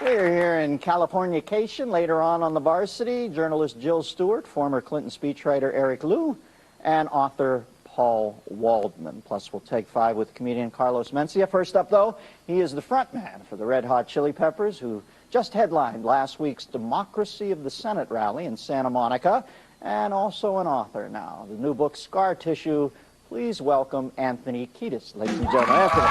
We're here in Californication. Later on the varsity, journalist Jill Stewart, former Clinton speechwriter Eric Liu, and author Paul Waldman. Plus, we'll take five with comedian Carlos Mencia. First up, though, he is the front man for the Red Hot Chili Peppers, who just headlined last week's Democracy of the Senate rally in Santa Monica, and also an author now. The new book, Scar Tissue. Please welcome Anthony Kiedis. Ladies and gentlemen, Anthony.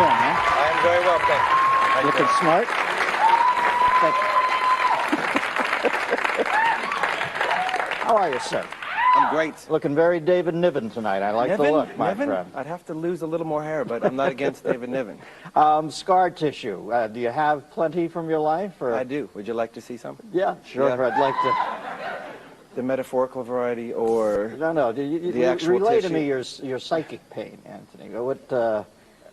I'm very well, thank you. Looking smart. Thank you. How are you, sir? I'm great. Looking very David Niven tonight. I like the look, my friend. I'd have to lose a little more hair, but I'm not against David Niven. Scar tissue. Do you have plenty from your life? Or? I do. Would you like to see something? Yeah, sure. Yeah. I'd like to. The metaphorical variety, or no. The actual relay tissue? to me your psychic pain, Anthony. What?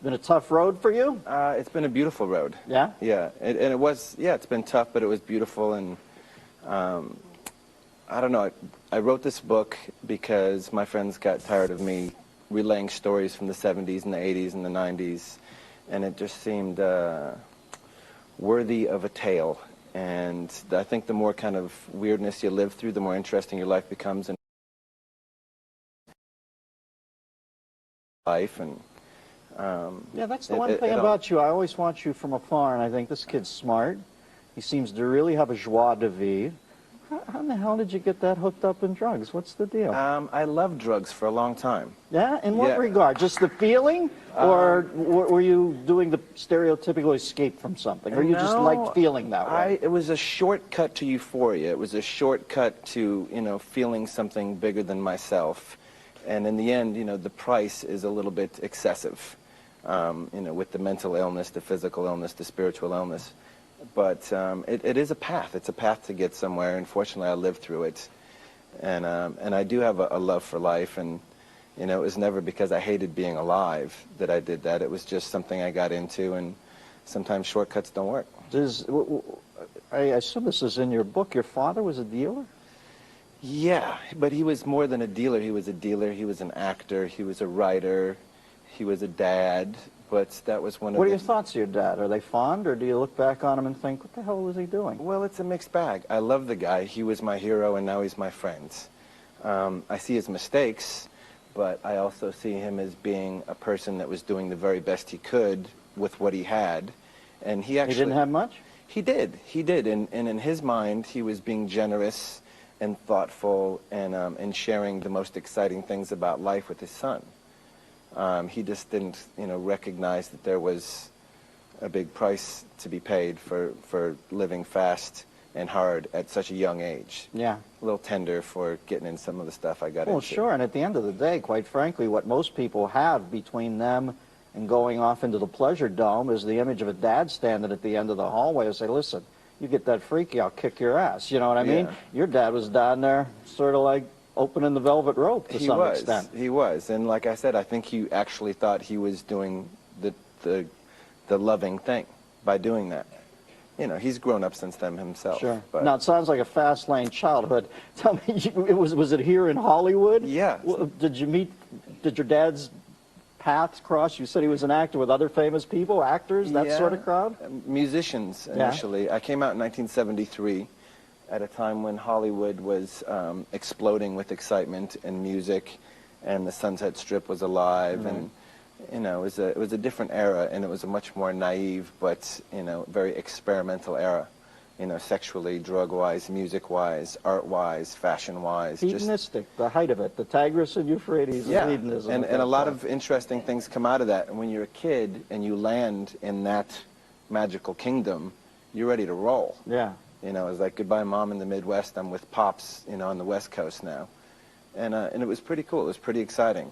Been a tough road for you? It's been a beautiful road. Yeah? Yeah, and it was, it's been tough, but it was beautiful, and I don't know, I wrote this book because my friends got tired of me relaying stories from the 70s and the 80s and the 90s, and it just seemed worthy of a tale, and I think the more kind of weirdness you live through, the more interesting your life becomes, and life, and yeah, that's the one thing about you. I always watch you from afar, and I think this kid's smart. He seems to really have a joie de vivre. How in the hell did you get that hooked up in drugs? What's the deal? I loved drugs for a long time. Yeah? In what regard? Just the feeling? Or were you doing the stereotypical escape from something? Or you just liked feeling that way? It was a shortcut to euphoria. It was a shortcut to, feeling something bigger than myself. And in the end, the price is a little bit excessive. With the mental illness, the physical illness, the spiritual illness. But it is a path. It's a path to get somewhere. Unfortunately, I lived through it. And I do have a love for life. And, it was never because I hated being alive that I did that. It was just something I got into. And sometimes shortcuts don't work. I assume this is in your book. Your father was a dealer? Yeah, but he was more than a dealer. He was a dealer. He was an actor. He was a writer. He was a dad, but that was one of What are your thoughts of your dad? Are they fond, or do you look back on him and think, what the hell was he doing? Well, it's a mixed bag. I love the guy. He was my hero, and now he's my friend. I see his mistakes, but I also see him as being a person that was doing the very best he could with what he had. And he actually... He didn't have much? He did. And in his mind, he was being generous and thoughtful and sharing the most exciting things about life with his son. He just didn't, recognize that there was a big price to be paid for living fast and hard at such a young age. Yeah. A little tender for getting in some of the stuff I got into. Well, sure, and at the end of the day, quite frankly, what most people have between them and going off into the pleasure dome is the image of a dad standing at the end of the hallway and say, listen, you get that freaky, I'll kick your ass. You know what I mean? Your dad was down there sort of like opening the velvet rope to some extent. He was, and like I said, I think he actually thought he was doing the loving thing by doing that. He's grown up since then himself. Sure. But Now, it sounds like a fast-lane childhood. Tell me, was it here in Hollywood? Yeah. Did your dad's paths cross? You said he was an actor with other famous people, actors, that sort of crowd? Musicians, initially. Yeah. I came out in 1973. At a time when Hollywood was exploding with excitement and music, and the Sunset Strip was alive, and it was a different era, and it was a much more naive but very experimental era, sexually, drug-wise, music-wise, art-wise, fashion-wise. Hedonistic, the height of it, the Tigris and Euphrates of hedonism. And a lot of interesting things come out of that. And when you're a kid and you land in that magical kingdom, you're ready to roll. Yeah. It's like goodbye, Mom, in the Midwest. I'm with Pops, on the West Coast now. And it was pretty cool. It was pretty exciting.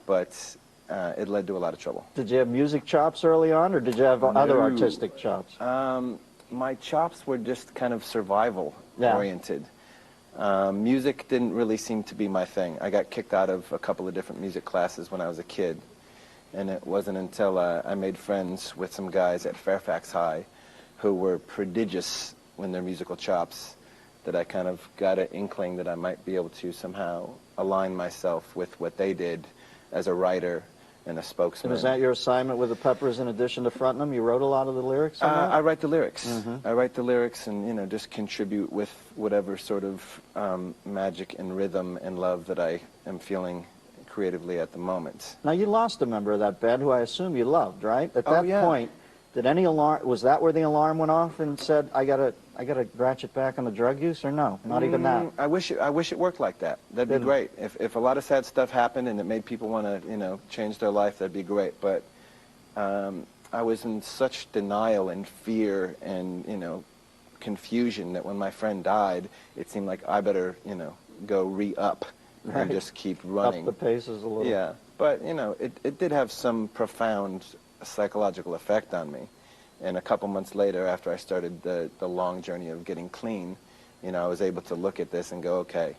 But it led to a lot of trouble. Did you have music chops early on, or did you have other artistic chops? My chops were just kind of survival-oriented. Music didn't really seem to be my thing. I got kicked out of a couple of different music classes when I was a kid. And it wasn't until I made friends with some guys at Fairfax High who were prodigious in their musical chops that I kind of got an inkling that I might be able to somehow align myself with what they did as a writer and a spokesman. And was that your assignment with the Peppers in addition to fronting them? You wrote a lot of the lyrics on that? I write the lyrics. I write the lyrics and, you know, just contribute with whatever sort of magic and rhythm and love that I am feeling creatively at the moment. Now, you lost a member of that band who I assume you loved, right? At that yeah. point, did any alarm, was that where the alarm went off and said, I gotta ratchet back on the drug use, or no? Not even that? I wish it worked like that. That'd be great. If a lot of sad stuff happened and it made people want to, you know, change their life, that'd be great. But I was in such denial and fear and, you know, confusion that when my friend died, it seemed like I better, you know, go re-up and just keep running. Up the paces a little. Yeah, but, you know, it did have some profound psychological effect on me. And a couple months later, after I started the long journey of getting clean, you know, I was able to look at this and go, okay,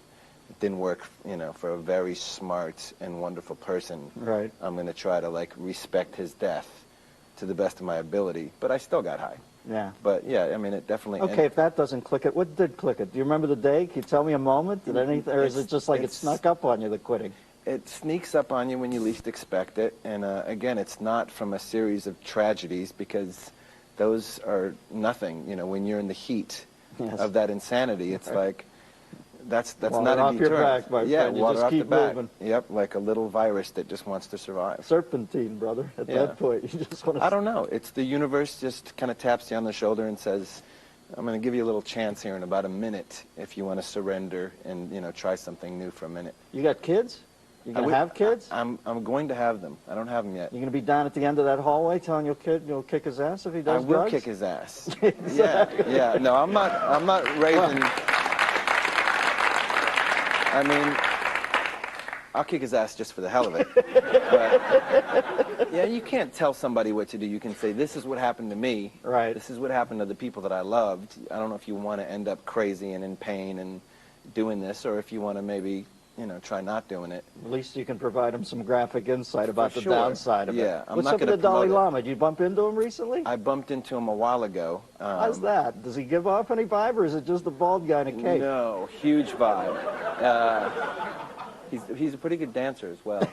it didn't work, you know, for a very smart and wonderful person. Right. I'm going to try to, like, respect his death to the best of my ability. But I still got high. Yeah. But, yeah, I mean, it definitely... Okay, if that doesn't click it, what did click it? Do you remember the day? Can you tell me a moment? Did anything, or is it just like it snuck up on you, the quitting? It sneaks up on you when you least expect it. And, again, it's not from a series of tragedies, because those are nothing. You know, when you're in the heat of that insanity, it's like, that's Water not a off your deterrent. back, my yeah, friend. You water just off keep the back. moving. Yep, like a little virus that just wants to survive. Serpentine, brother, at that point. You just want to... I don't know. It's the universe just kind of taps you on the shoulder and says, I'm going to give you a little chance here in about a minute if you want to surrender and, you know, try something new for a minute. You got kids? You going to have kids? I'm going to have them. I don't have them yet. You're going to be down at the end of that hallway telling your kid you'll kick his ass if he does I will drugs? kick his ass. Yeah. No, I'm not raising... I mean, I'll kick his ass just for the hell of it. But, yeah, you can't tell somebody what to do. You can say, this is what happened to me. Right. This is what happened to the people that I loved. I don't know if you want to end up crazy and in pain and doing this, or if you want to maybe, you know, try not doing it. At least you can provide him some graphic insight about the sure. downside of it. Yeah, I'm What's not up with gonna the Dalai promote it. Lama? Did you bump into him recently? I bumped into him a while ago. How's that? Does he give off any vibe, or is it just the bald guy in a cape? No, huge vibe. He's a pretty good dancer as well.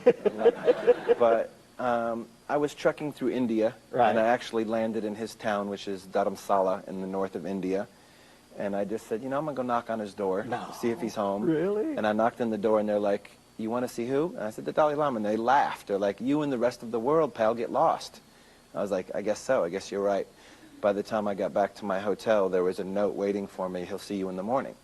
But I was trekking through India, Right. and I actually landed in his town, which is Dharamsala in the north of India. And I just said, you know, I'm going to go knock on his door, see if he's home. Really? And I knocked on the door, and they're like, you want to see who? And I said, the Dalai Lama. And they laughed. They're like, you and the rest of the world, pal, get lost. I was like, I guess so. I guess you're right. By the time I got back to my hotel, there was a note waiting for me. He'll see you in the morning.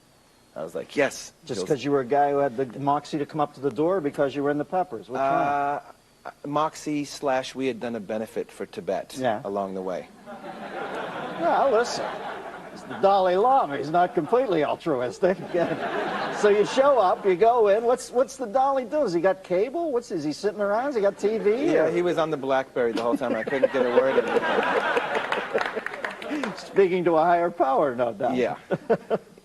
I was like, yes. Just because you were a guy who had the moxie to come up to the door, or because you were in the Peppers? Which one? Moxie / we had done a benefit for Tibet along the way. Well, listen. It's the Dalai Lama. He's not completely altruistic. So you show up, you go in. What's the Dalai do? Has he got cable? Is he sitting around? Has he got TV? Yeah, he was on the BlackBerry the whole time. I couldn't get a word in. Speaking to a higher power, no doubt. Yeah.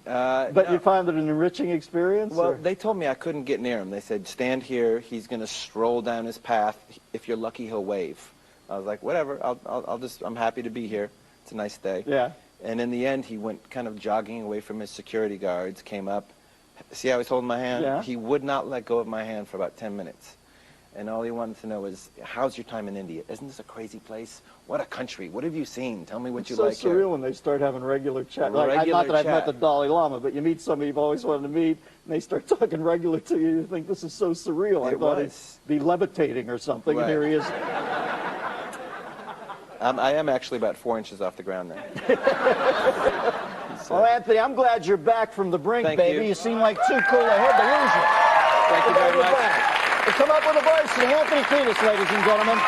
But you found it an enriching experience? Well, or? they told me I couldn't get near him. They said, stand here. He's going to stroll down his path. If you're lucky, he'll wave. I was like, whatever. I'm happy to be here. It's a nice day. Yeah. And in the end, he went kind of jogging away from his security guards, came up. See how he's holding my hand? Yeah. He would not let go of my hand for about 10 minutes. And all he wanted to know was, how's your time in India? Isn't this a crazy place? What a country. What have you seen? Tell me what you like here. It's so surreal when they start having regular chat. Not that I've met the Dalai Lama, but you meet somebody you've always wanted to meet, and they start talking regular to you. You think, this is so surreal. I thought he'd be levitating or something, and here he is. I am actually about 4 inches off the ground now. Well, Anthony, I'm glad you're back from the brink, Thank baby. You seem like too cool to head to lose you. Thank you very much. We'll come up with a varsity. Anthony Kiedis, ladies and gentlemen.